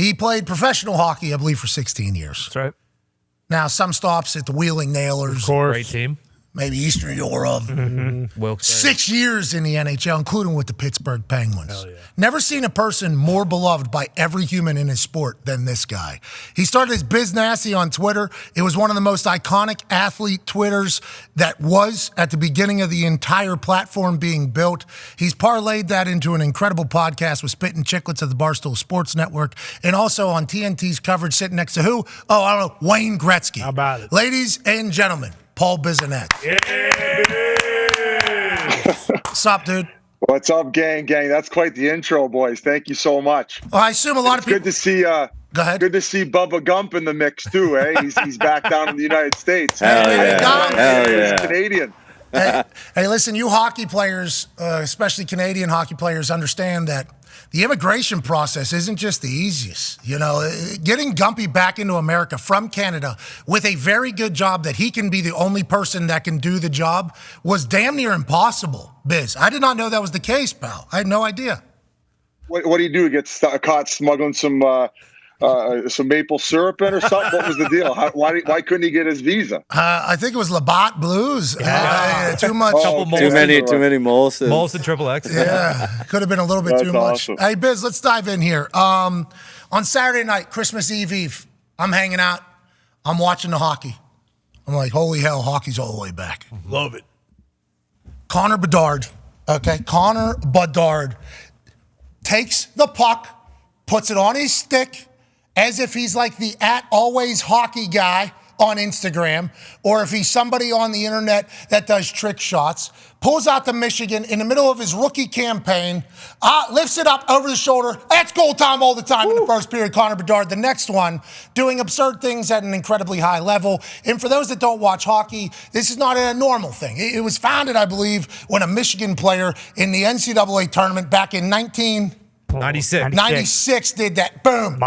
He played professional hockey, I believe, for 16 years. That's right. Now, some stops at the Wheeling Nailers. Of course. Great team. Maybe Eastern Europe. Wilkes-Barre. 6 years in the NHL, including with the Pittsburgh Penguins. Hell yeah. Never seen a person more beloved by every human in his sport than this guy. He started his Biz Nasty on Twitter. It was one of the most iconic athlete Twitters that was at the beginning of the entire platform being built. He's parlayed that into an incredible podcast with Spittin' Chicklets of the Barstool Sports Network, and also on TNT's coverage sitting next to who? Oh, I don't know, Wayne Gretzky. How about it? Ladies and gentlemen, Paul Bissonnette. What's up, dude? What's up, gang? That's quite the intro, boys. Thank you so much. Well, I assume a lot of people. Good to see. Go ahead. Good to see Bubba Gump in the mix too. He's back down in the United States. Hell yeah! He's Canadian. Hey, listen, you hockey players, especially Canadian hockey players, understand that the immigration process isn't just the easiest. You know, getting Gumpy back into America from Canada with a very good job that he can be the only person that can do the job was damn near impossible, Biz. I did not know that was the case, pal. I had no idea. What do you do? Get caught smuggling some maple syrup in or something? What was the deal? Why couldn't he get his visa? I think it was Labatt Blues. Too much. Too many Molson. Molson XXX. Yeah, could have been a little bit too much. Awesome. Hey, Biz, let's dive in here. On Saturday night, Christmas Eve, I'm hanging out. I'm watching the hockey. I'm like, holy hell, hockey's all the way back. Love it. Connor Bedard, Connor Bedard takes the puck, puts it on his stick, as if he's like the @always hockey guy on Instagram, or if he's somebody on the internet that does trick shots, pulls out the Michigan in the middle of his rookie campaign, lifts it up over the shoulder. That's goal time all the time in the first period. Connor Bedard, the next one, doing absurd things at an incredibly high level. And for those that don't watch hockey, this is not a normal thing. It was founded, I believe, when a Michigan player in the NCAA tournament back in 96 did that. Boom.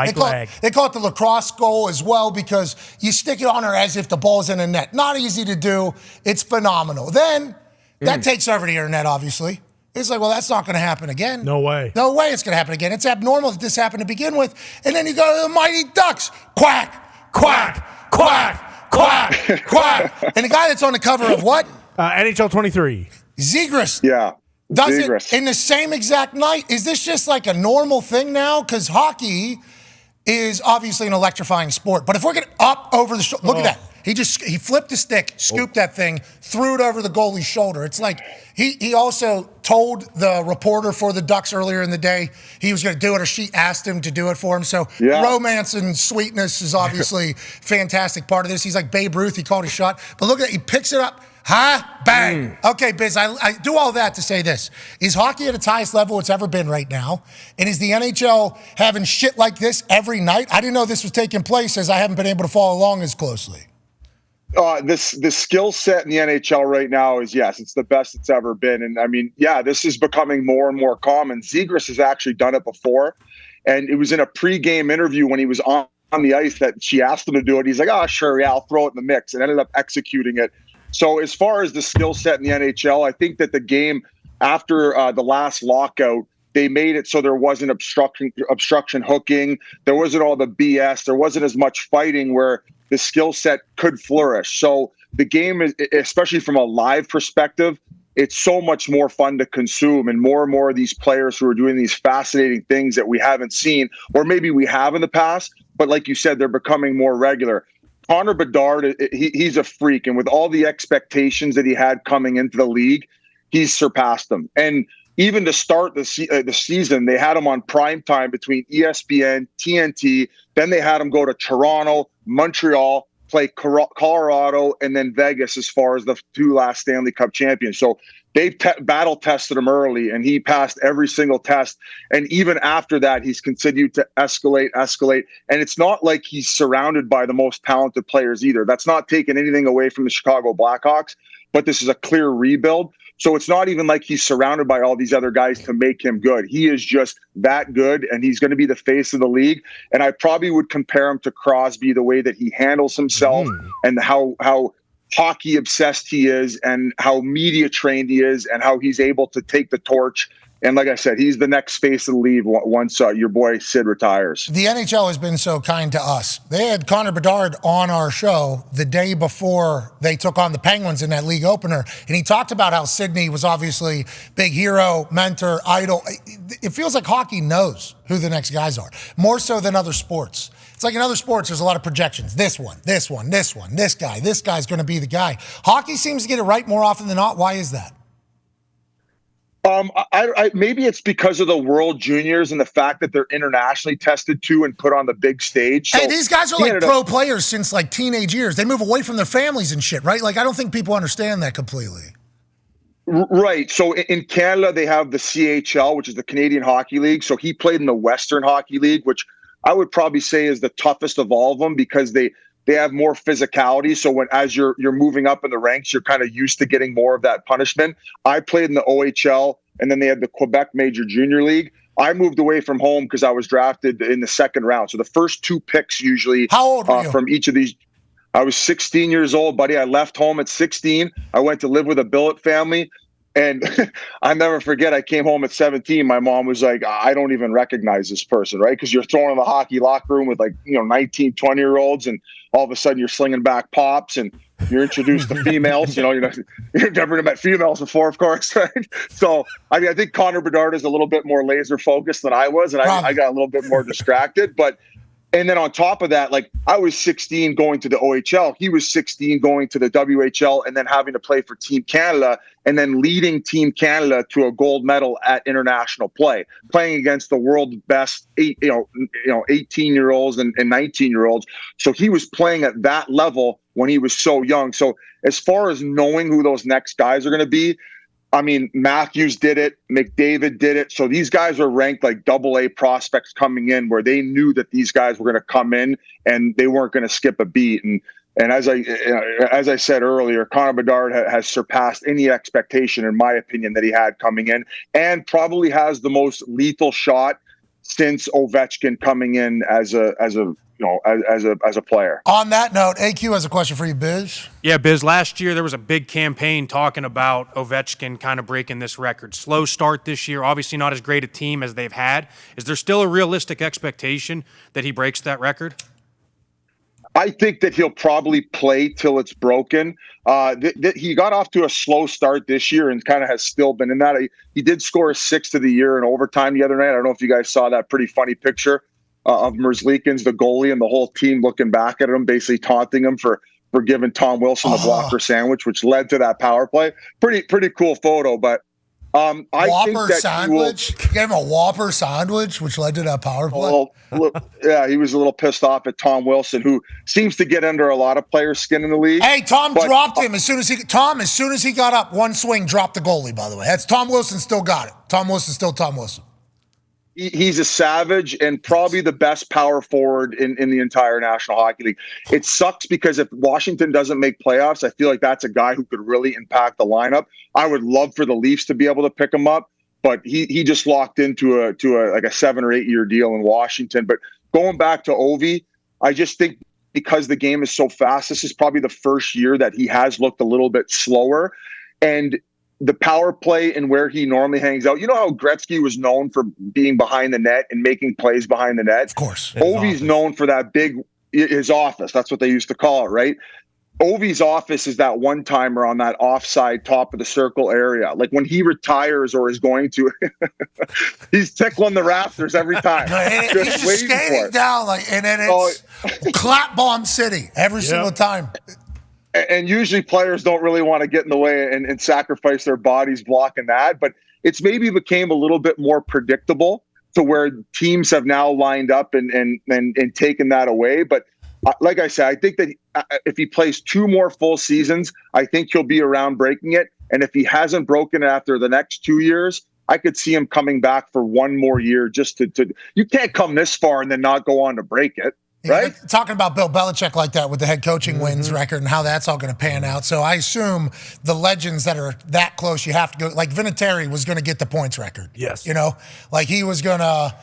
They call it the lacrosse goal as well, because you stick it on her as if the ball's in a net. Not easy to do. It's phenomenal. Then that takes over the internet, obviously. It's like, well, that's not going to happen again. No way. No way it's going to happen again. It's abnormal that this happened to begin with. And then you go to the Mighty Ducks. Quack, quack, quack, quack, quack. And the guy that's on the cover of what? NHL 23. Zegras. Yeah. Does Zegras. it in the same exact night? Is this just like a normal thing now? Because hockey is obviously an electrifying sport. But if we're getting up over the shoulder, look at that. He flipped the stick, scooped that thing, threw it over the goalie's shoulder. It's like he also told the reporter for the Ducks earlier in the day he was going to do it, or she asked him to do it for him. So romance and sweetness is obviously fantastic part of this. He's like Babe Ruth. He called his shot. But look at it. He picks it up. Bang. Okay, Biz, I do all that to say this. Is hockey at its highest level it's ever been right now? And is the NHL having shit like this every night? I didn't know this was taking place, as I haven't been able to follow along as closely. The skill set in the NHL right now is, yes, it's the best it's ever been. And I mean, yeah, this is becoming more and more common. Zegras has actually done it before. And it was in a pregame interview when he was on the ice that she asked him to do it. He's like, oh, sure, yeah, I'll throw it in the mix, and ended up executing it. So as far as the skill set in the NHL, I think that the game after the last lockout, they made it so there wasn't obstruction hooking. There wasn't all the BS. There wasn't as much fighting where the skill set could flourish. So the game is, especially from a live perspective, it's so much more fun to consume, and more of these players who are doing these fascinating things that we haven't seen, or maybe we have in the past, but like you said, they're becoming more regular. Connor Bedard, he's a freak, and with all the expectations that he had coming into the league, he's surpassed them. And even to start the season, they had him on prime time between ESPN, TNT. Then they had him go to Toronto, Montreal, play Colorado, and then Vegas as far as the two last Stanley Cup champions. So they battle tested him early, and he passed every single test. And even after that, he's continued to escalate. And it's not like he's surrounded by the most talented players either. That's not taking anything away from the Chicago Blackhawks, but this is a clear rebuild. So it's not even like he's surrounded by all these other guys to make him good. He is just that good, and he's going to be the face of the league. And I probably would compare him to Crosby, the way that he handles himself and how hockey obsessed he is, and how media trained he is, and how he's able to take the torch And like I said, he's the next face of the league once your boy Sid retires. The NHL has been so kind to us. They had Connor Bedard on our show the day before they took on the Penguins in that league opener. And he talked about how Sidney was obviously big hero, mentor, idol. It feels like hockey knows who the next guys are, more so than other sports. It's like in other sports, there's a lot of projections. This one, this guy's going to be the guy. Hockey seems to get it right more often than not. Why is that? Maybe it's because of the World Juniors and the fact that they're internationally tested too and put on the big stage. So hey, these guys are like pro players since like teenage years. They move away from their families and shit, right? Like, I don't think people understand that completely. Right. So in Canada, they have the CHL, which is the Canadian Hockey League. So he played in the Western Hockey League, which I would probably say is the toughest of all of them because they have more physicality. So as you're moving up in the ranks, you're kind of used to getting more of that punishment. I played in the OHL, and then they had the Quebec Major Junior League. I moved away from home because I was drafted in the second round. So the first 2 picks usually How old were you? From each of these. I was 16 years old, buddy. I left home at 16. I went to live with a billet family. And I never forget, I came home at 17. My mom was like, I don't even recognize this person, right? Because you're thrown in the hockey locker room with 19, 20-year-olds, and all of a sudden you're slinging back pops and you're introduced to females. You've never met females before, of course, right? So, I think Connor Bedard is a little bit more laser focused than I was, and I got a little bit more distracted. And then on top of that, I was 16 going to the OHL. He was 16 going to the WHL and then having to play for Team Canada and then leading Team Canada to a gold medal at international play, playing against the world's best 18-year-olds and 19-year-olds. So he was playing at that level when he was so young. So as far as knowing who those next guys are going to be, Matthews did it. McDavid did it. So these guys are ranked like AA prospects coming in where they knew that these guys were going to come in and they weren't going to skip a beat. And as I said earlier, Connor Bedard has surpassed any expectation, in my opinion, that he had coming in and probably has the most lethal shot since Ovechkin coming in as a player. On that note, AQ has a question for you, Biz. Yeah, Biz, last year there was a big campaign talking about Ovechkin kind of breaking this record. Slow start this year, obviously not as great a team as they've had. Is there still a realistic expectation that he breaks that record? I think that he'll probably play till it's broken. He got off to a slow start this year and kind of has still been in that. He did score a 6th of the year in overtime the other night. I don't know if you guys saw that pretty funny picture of Merzlikins, the goalie, and the whole team looking back at him, basically taunting him for giving Tom Wilson the blocker sandwich, which led to that power play. Pretty cool photo, but I think that sandwich. He gave him a Whopper sandwich, which led to that power play. Yeah, he was a little pissed off at Tom Wilson, who seems to get under a lot of players' skin in the league. Hey, Tom dropped him as soon as he got up, one swing, dropped the goalie. By the way, that's Tom Wilson. Still got it. Tom Wilson still Tom Wilson. He's a savage and probably the best power forward in the entire National Hockey League. It sucks because if Washington doesn't make playoffs, I feel like that's a guy who could really impact the lineup. I would love for the Leafs to be able to pick him up, but he just locked into a 7 or 8 year deal in Washington. But going back to Ovi, I just think because the game is so fast, this is probably the first year that he has looked a little bit slower. And the power play and where he normally hangs out. You know how Gretzky was known for being behind the net and making plays behind the net? Of course. Ovi's known for that his office. That's what they used to call it, right? Ovi's office is that one-timer on that offside top of the circle area. Like when he retires or is going to, he's tickling the rafters every time. He's just skating down, and then it's clap bomb city every single time. And usually players don't really want to get in the way and sacrifice their bodies blocking that. But it's maybe became a little bit more predictable to where teams have now lined up and taken that away. But like I said, I think that if he plays 2 more full seasons, I think he'll be around breaking it. And if he hasn't broken it after the next 2 years, I could see him coming back for 1 more year just to you can't come this far and then not go on to break it. Right? Talking about Bill Belichick like that with the head coaching wins record and how that's all going to pan out. So I assume the legends that are that close, you have to go. Like Vinatieri was going to get the points record. Yes. He was going to,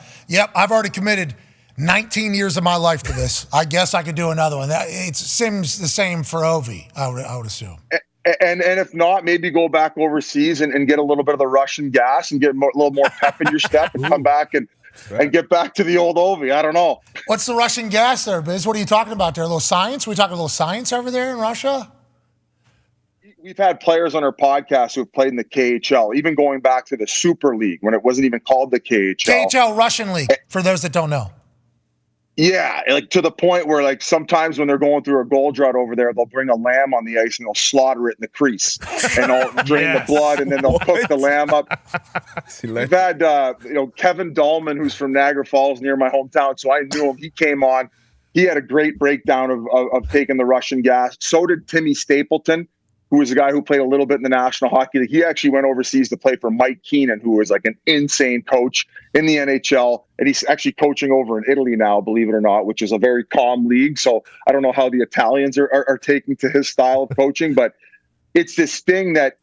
I've already committed 19 years of my life to this. I guess I could do another one. It seems the same for Ovi, I would assume. And if not, maybe go back overseas and get a little bit of the Russian gas and get a little more pep in your step and come back and get back to the old Ovi. I don't know. What's the Russian gas there, Biz? What are you talking about there? A little science? We talking a little science over there in Russia? We've had players on our podcast who have played in the KHL, even going back to the Super League when it wasn't even called the KHL. KHL Russian League, for those that don't know. Yeah, like to the point where like sometimes when they're going through a goal drought over there, they'll bring a lamb on the ice and they'll slaughter it in the crease and they'll drain the blood and then they'll cook the lamb up. We've had Kevin Dahlman, who's from Niagara Falls near my hometown, so I knew him. He came on. He had a great breakdown of taking the Russian gas. So did Timmy Stapleton, who was a guy who played a little bit in the National Hockey League. He actually went overseas to play for Mike Keenan, who was like an insane coach in the NHL. And he's actually coaching over in Italy now, believe it or not, which is a very calm league. So I don't know how the Italians are taking to his style of coaching, but it's this thing that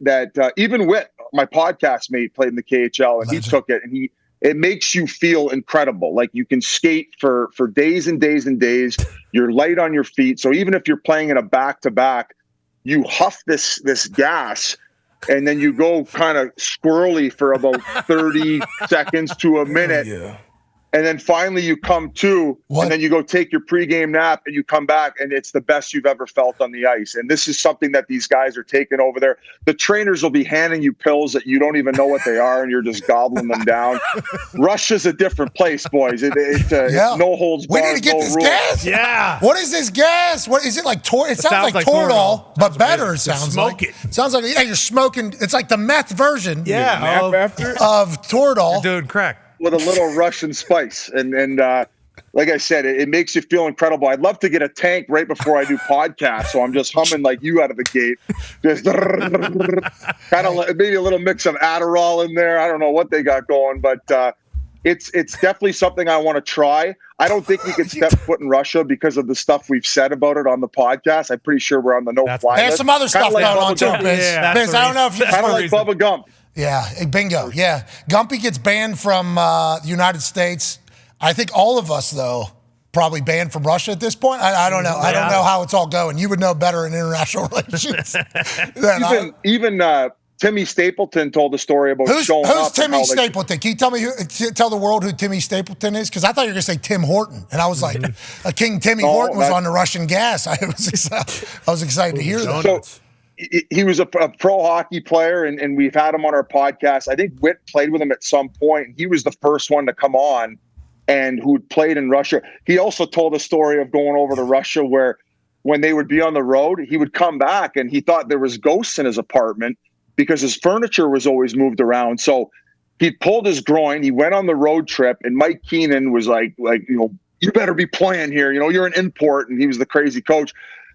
even Whit, my podcast mate, played in the KHL, and he took it, and it makes you feel incredible. Like you can skate for days and days and days. You're light on your feet. So even if you're playing in a back-to-back, you huff this gas, and then you go kind of squirrely for about 30 seconds to a minute. Yeah. And then finally you come to, and then you go take your pregame nap and you come back and it's the best you've ever felt on the ice. And this is something that these guys are taking over there. The trainers will be handing you pills that you don't even know what they are and you're just gobbling them down. Russia's a different place, boys. It's no holds barred. We need to get this gas. Yeah. What is this gas? What is it like? It sounds like Toradol, but better. It sounds like. It sounds like you're smoking. It's like the meth version. Yeah. Of Toradol. You're doing crack. With a little Russian spice. And like I said, it makes you feel incredible. I'd love to get a tank right before I do podcasts, so I'm just humming like you out of the gate. Just kind of maybe a little mix of Adderall in there. I don't know what they got going, but it's definitely something I want to try. I don't think we can step foot in Russia because of the stuff we've said about it on the podcast. I'm pretty sure we're on the no-fly list. There's some other stuff going on too, Biz. Biz, I don't know if you kind of like Bubba Gump. Yeah, bingo. Yeah. Gumpy gets banned from the United States. I think all of us, though, probably banned from Russia at this point. I don't know. I don't know how it's all going. You would know better in international relations. Even Timmy Stapleton told a story about showing up. Who's Timmy Stapleton? Can you tell the world who Timmy Stapleton is? Because I thought you were going to say Tim Horton. And I was like, King Timmy Horton was on the Russian gas. I was excited to hear that. So, he was a pro hockey player, and we've had him on our podcast. I think Whit played with him at some point. He was the first one to come on and who played in Russia. He also told a story of going over to Russia where when they would be on the road, he would come back and he thought there was ghosts in his apartment because his furniture was always moved around. So he pulled his groin. He went on the road trip, and Mike Keenan was like, you better be playing here. You're an import, and he was the crazy coach.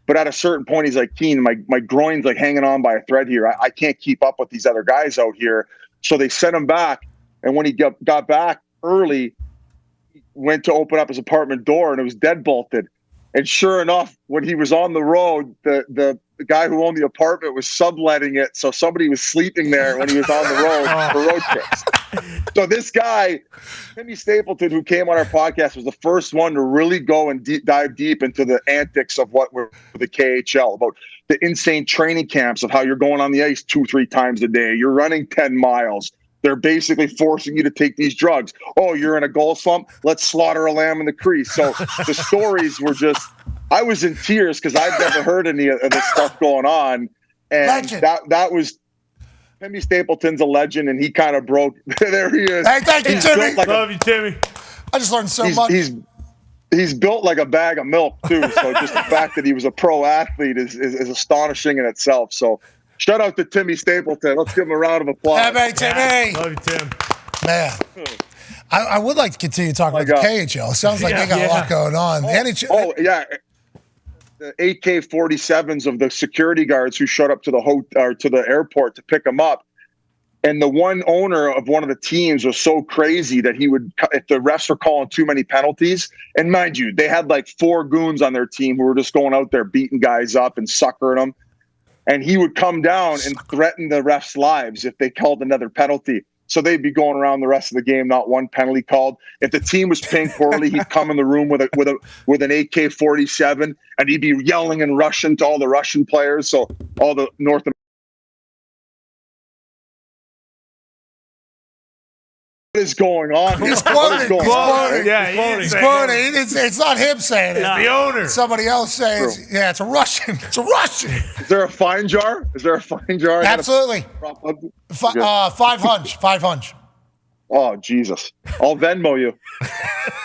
But at a certain point, he's like, Keen, my groin's like hanging on by a thread here. I can't keep up with these other guys out here. So they sent him back. And when he got back early, he went to open up his apartment door and it was dead bolted. And sure enough, when he was on the road, the guy who owned the apartment was subletting it. So somebody was sleeping there when he was on the road for road trips. So this guy, Timmy Stapleton, who came on our podcast, was the first one to really go and dive deep into the antics of what were the KHL, about the insane training camps of how you're going on the ice 2-3 times a day. You're running 10 miles. They're basically forcing you to take these drugs. Oh, you're in a goal slump? Let's slaughter a lamb in the crease. So the stories were just, I was in tears because I'd never heard any of this stuff going on. And that was, Timmy Stapleton's a legend, and he kind of broke. There he is. Hey, thank you, Timmy. Love you, Timmy. I just learned so much. He's built like a bag of milk, too. So just the fact that he was a pro athlete is astonishing in itself. So shout out to Timmy Stapleton. Let's give him a round of applause. Hey, Timmy. Love you, Tim. Man. I would like to continue talking about the KHL. It sounds like they got a lot going on. The NHL. Oh, yeah. The AK-47s of the security guards who showed up to the airport to pick him up. And the one owner of one of the teams was so crazy that he would, if the refs were calling too many penalties, and mind you, they had like 4 goons on their team who were just going out there beating guys up and suckering them. And he would come down and threaten the refs' lives if they called another penalty. So they'd be going around the rest of the game, not one penalty called. If the team was playing poorly, he'd come in the room with an AK-47, and he'd be yelling in Russian to all the Russian players. So all the North American. What is going on? He's quoting. He's quoting. It's not him saying it. It's the owner. Somebody else says, yeah, it's a Russian. It's a Russian. Is there a fine jar? Absolutely. 500. Oh, Jesus. I'll Venmo you.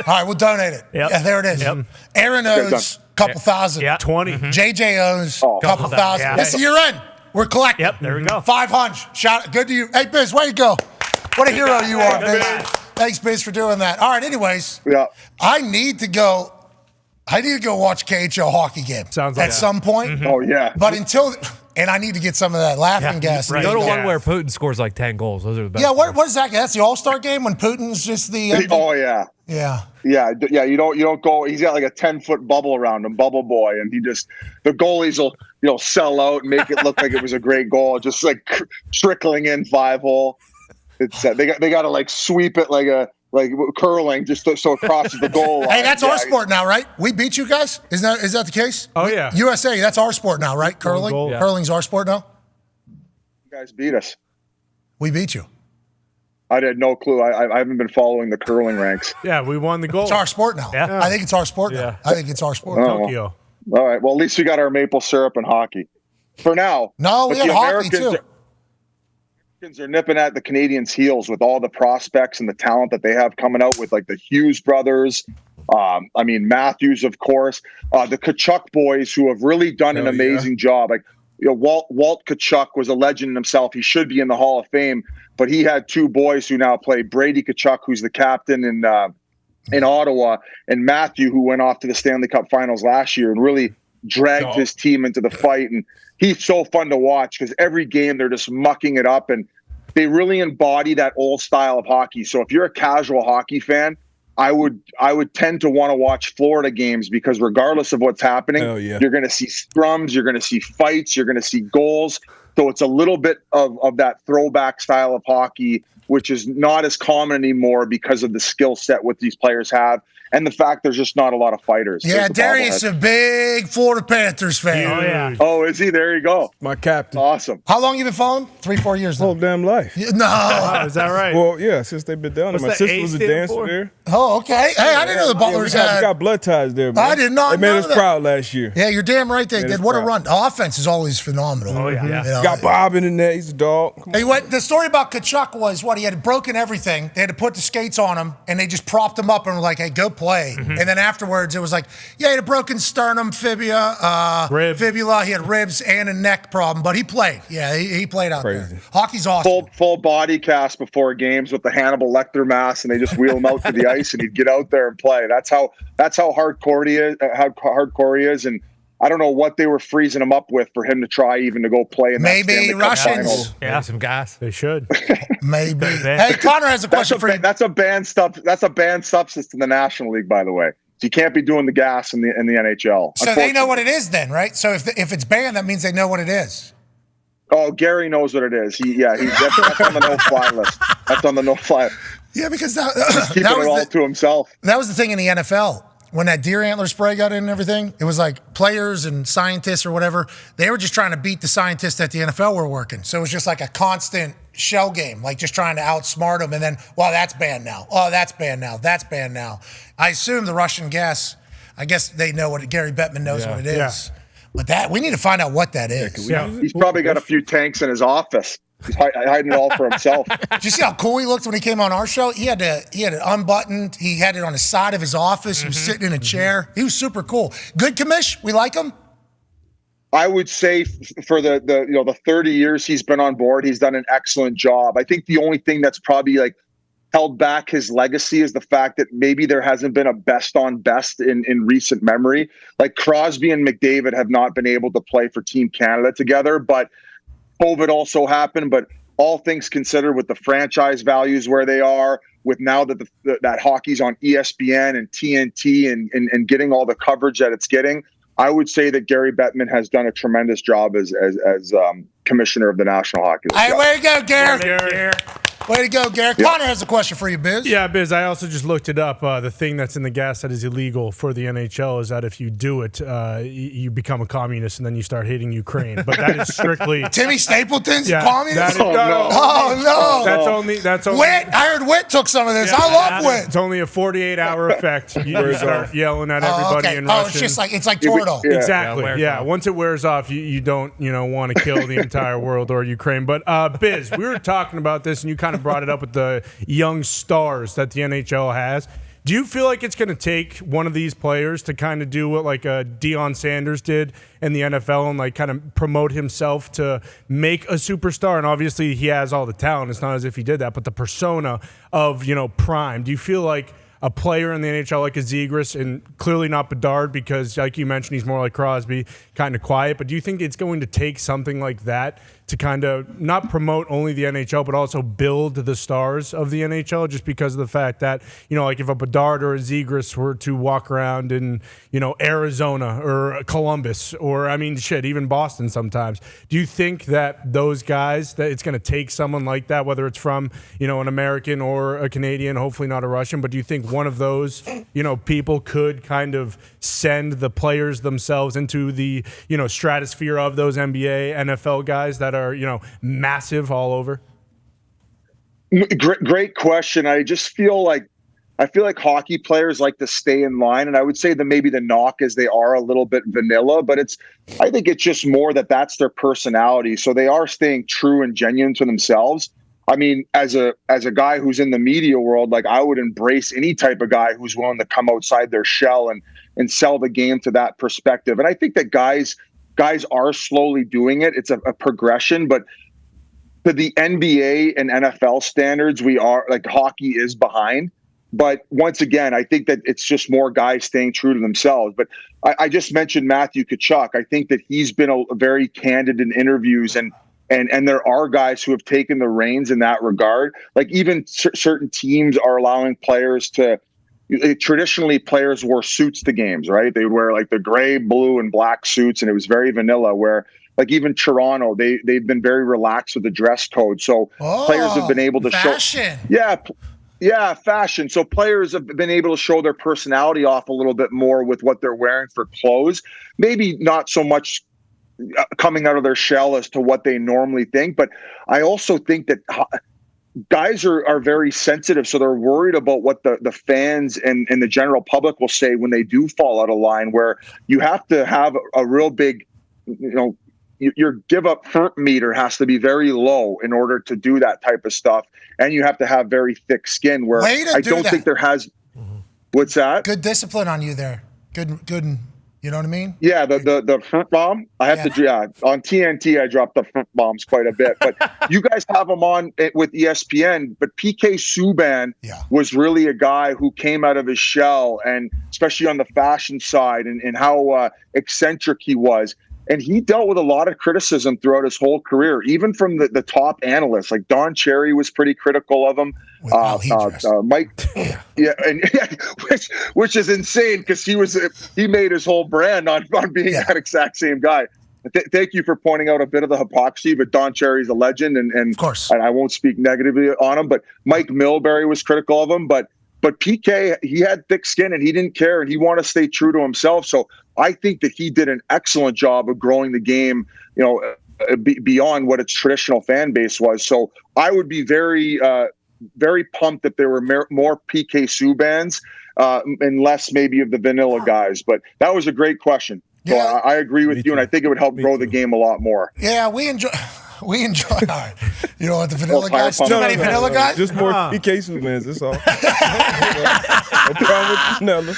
All right, we'll donate it. Yep. Yeah, there it is. Yep. Aaron owes a couple thousand. Yeah, 20. JJ owes a couple thousand. Yeah. This is year end. We're collecting. Yep, there we go. 500. Shout good to you. Hey, Biz, way to go. What a hero you are, Biz. Thanks, Biz, for doing that. All right, anyways. Yeah. I need to go watch KHL hockey game at some point. Mm-hmm. Oh, yeah. But and I need to get some of that laughing gas. Right. Go to one where Putin scores like 10 goals. Those are the best. Yeah, what is that? That's the All-Star game when Putin's just the Oh, yeah. Yeah. Yeah, you don't go. He's got like a 10-foot bubble around him, bubble boy, and the goalies will sell out and make it look like it was a great goal, just like trickling in 5-hole. It's they got to like sweep it like curling just so it crosses the goal line. Hey, that's our sport now, right? We beat you guys. Is that the case? Oh yeah, USA. That's our sport now, right? Curling. Yeah. Curling's our sport now. You guys beat us. We beat you. I had no clue. I haven't been following the curling ranks. Yeah, we won the gold. It's our sport now. Yeah. I think it's our sport now. I think it's our sport. Tokyo. All right. Well, at least we got our maple syrup and hockey for now. No, we got hockey too. Are nipping at the Canadians' heels with all the prospects and the talent that they have coming out with, like the Hughes brothers. Matthews, of course, the Tkachuk boys who have really done an amazing job. Like, Walt Tkachuk was a legend himself. He should be in the Hall of Fame, but he had two boys who now play. Brady Tkachuk, who's the captain in Ottawa, and Matthew, who went off to the Stanley Cup Finals last year and really dragged his team into the fight. And he's so fun to watch because every game they're just mucking it up, and they really embody that old style of hockey. So if you're a casual hockey fan, I would tend to want to watch Florida games because regardless of what's happening, you're going to see scrums, you're going to see fights, you're going to see goals. So it's a little bit of that throwback style of hockey, which is not as common anymore because of the skill set what these players have. And the fact there's just not a lot of fighters. Yeah, Darius is a big Florida Panthers fan. Oh, yeah. Oh, is he? There you go. My captain. Awesome. How long you been following? 3-4 years now. Whole damn life. No. Oh, is that right? Well, yeah, since they've been down there. My the sister A was a stand dancer for? there. Oh, okay. Hey, I didn't know the Butlers we had. got blood ties there, man. I did not They made know us that. proud last year. Yeah, you're damn right they Made did. us What a proud. run. The offense is always phenomenal. Oh, yeah. You know, Got Bob in the net. He's a dog. Come on. Hey, what the story about Tkachuk was he had broken everything. They had to put the skates on him, and they just propped him up and were like, hey, go play. And then afterwards, it was like, he had a broken sternum, fibula. He had ribs and a neck problem, but he played. Yeah, he played out Crazy. there. Hockey's awesome. Full body cast before games with the Hannibal Lecter mask, and they just wheel him out to the ice, and he'd get out there and play. That's how hardcore he is. And I don't know what they were freezing him up with for him to try even to go play in that Maybe Stanley Cup Russians. Finals. Yeah, some gas. They should. Maybe. Hey, Connor has a question for you. That's a banned substance in the National League, by the way. So you can't be doing the gas in the NHL. So they know what it is then, right? So if it's banned, that means they know what it is. Oh, Gary knows what it is. That's on the no-fly list. That's on the no-fly. Yeah, because Keeping it all to himself. That was the thing in the NFL. When that deer antler spray got in and everything, it was like players and scientists or whatever, they were just trying to beat the scientists at the NFL were working. So it was just like a constant shell game, like just trying to outsmart them. And then, well, that's banned now. Oh, that's banned now. That's banned now. I assume the Russian gas, I guess they know what Gary Bettman knows what it is. Yeah. But we need to find out what that is. He's probably got a few tanks in his office. He's hiding it all for himself. Did you see how cool he looked when he came on our show? He had it unbuttoned. He had it on the side of his office. He was sitting in a chair. He was super cool. Good commish. We like him. I would say for the 30 years he's been on board, he's done an excellent job. I think the only thing that's probably like held back his legacy is the fact that maybe there hasn't been a best on best in recent memory. Like Crosby and McDavid have not been able to play for Team Canada together, but COVID also happened. But all things considered, with the franchise values where they are, with now that that hockey's on ESPN and TNT and getting all the coverage that it's getting, I would say that Gary Bettman has done a tremendous job as commissioner of the National Hockey League. Hey, way to go, Gary. Way to go, Garrett. Connor has a question for you, Biz. Yeah, Biz, I also just looked it up. The thing that's in the gas that is illegal for the NHL is that if you do it, you become a communist and then you start hating Ukraine. But that is strictly Timmy Stapleton's communist? That is, no. That's only. Whit, I heard Whit took some of this. I love Whit. It's only a 48-hour effect. You start yelling at everybody in Russian. It's just like Tordo. Exactly. Yeah. Once it wears off, you don't want to kill the entire world or Ukraine. But Biz, we were talking about this, and you kind of brought it up with the young stars that the NHL has. Do you feel like it's going to take one of these players to kind of do what like Deion Sanders did in the NFL and like kind of promote himself to make a superstar? And obviously he has all the talent. It's not as if he did that, but the persona of, prime. Do you feel like a player in the NHL like a Zegras, and clearly not Bedard because, like you mentioned, he's more like Crosby, kind of quiet. But do you think it's going to take something like that to kind of not promote only the NHL, but also build the stars of the NHL, just because of the fact that, like if a Bedard or a Zegras were to walk around in, Arizona or Columbus or, even Boston sometimes, do you think that those guys, that it's going to take someone like that, whether it's from, an American or a Canadian, hopefully not a Russian, but do you think one of those, people could kind of send the players themselves into the, stratosphere of those NBA, NFL guys that are, massive all over? Great question. I feel like hockey players like to stay in line, and I would say that maybe the knock is they are a little bit vanilla, but I think it's just more that's their personality. So they are staying true and genuine to themselves. I mean, as a guy who's in the media world, like I would embrace any type of guy who's willing to come outside their shell and sell the game to that perspective. And I think that guys are slowly doing it. It's a progression, but to the NBA and NFL standards, we are like hockey is behind. But once again, I think that it's just more guys staying true to themselves. But I just mentioned Matthew Tkachuk. I think that he's been a very candid in interviews, and there are guys who have taken the reins in that regard. Like even certain teams are allowing players to. Traditionally, players wore suits to games, right? They would wear like the gray, blue, and black suits, and it was very vanilla. Where like even Toronto, they've been very relaxed with the dress code. So players have been able to fashion. Yeah, fashion. So players have been able to show their personality off a little bit more with what they're wearing for clothes. Maybe not so much coming out of their shell as to what they normally think, but I also think that guys are very sensitive, so they're worried about what the fans and the general public will say when they do fall out of line, where you have to have a real big, your give up hurt meter has to be very low in order to do that type of stuff. And you have to have very thick skin, where I don't think there has. What's that? Good discipline on you there. Good. You know what I mean? Yeah, the front bomb. I have to on TNT. I dropped the front bombs quite a bit, but you guys have them on with ESPN. But PK Subban was really a guy who came out of his shell, and especially on the fashion side, and how eccentric he was. And he dealt with a lot of criticism throughout his whole career, even from the top analysts. Like Don Cherry was pretty critical of him. Mike, which is insane because he made his whole brand on being that exact same guy. Thank you for pointing out a bit of the hypocrisy, but Don Cherry's a legend, and of course, and I won't speak negatively on him. But Mike Milbury was critical of him, but PK, he had thick skin and he didn't care, and he wanted to stay true to himself. So I think that he did an excellent job of growing the game, beyond what its traditional fan base was. So I would be very pumped if there were more PK Subbans and less maybe of the vanilla guys. But that was a great question. So I agree with you, and I think it would help grow the game the game. Yeah, we enjoy. All right. You know what, the vanilla guys? Too many vanilla guys? Just more PK Subbans, that's all. No problem with vanilla.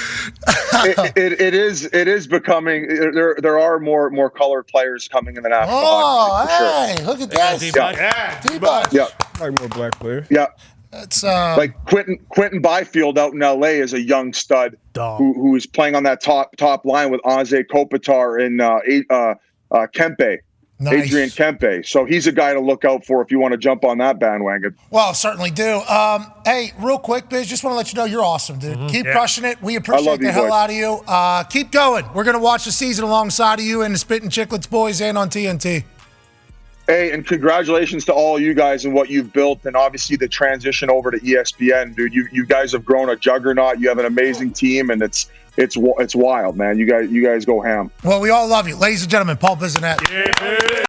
It is becoming, there are more colored players coming in the National Hockey League, for sure. Look at that. D-Bud. Yeah. Like more black players. Yeah. It's like Quentin Byfield out in LA is a young stud who is playing on that top line with Anze Kopitar and Kempe. Nice. Adrian Kempe. So he's a guy to look out for if you want to jump on that bandwagon. Well, certainly do. Hey, real quick, Biz, just want to let you know you're awesome, dude. Mm-hmm. Keep crushing it. We appreciate the hell out of you. Keep going. We're going to watch the season alongside of you and the Spittin' Chicklets boys and on TNT. Hey, and congratulations to all you guys and what you've built, and obviously the transition over to ESPN, dude. You guys have grown a juggernaut. You have an amazing team, and it's wild, man. You guys go ham. Well, we all love you. Ladies and gentlemen, Paul Bissonnette. Yeah.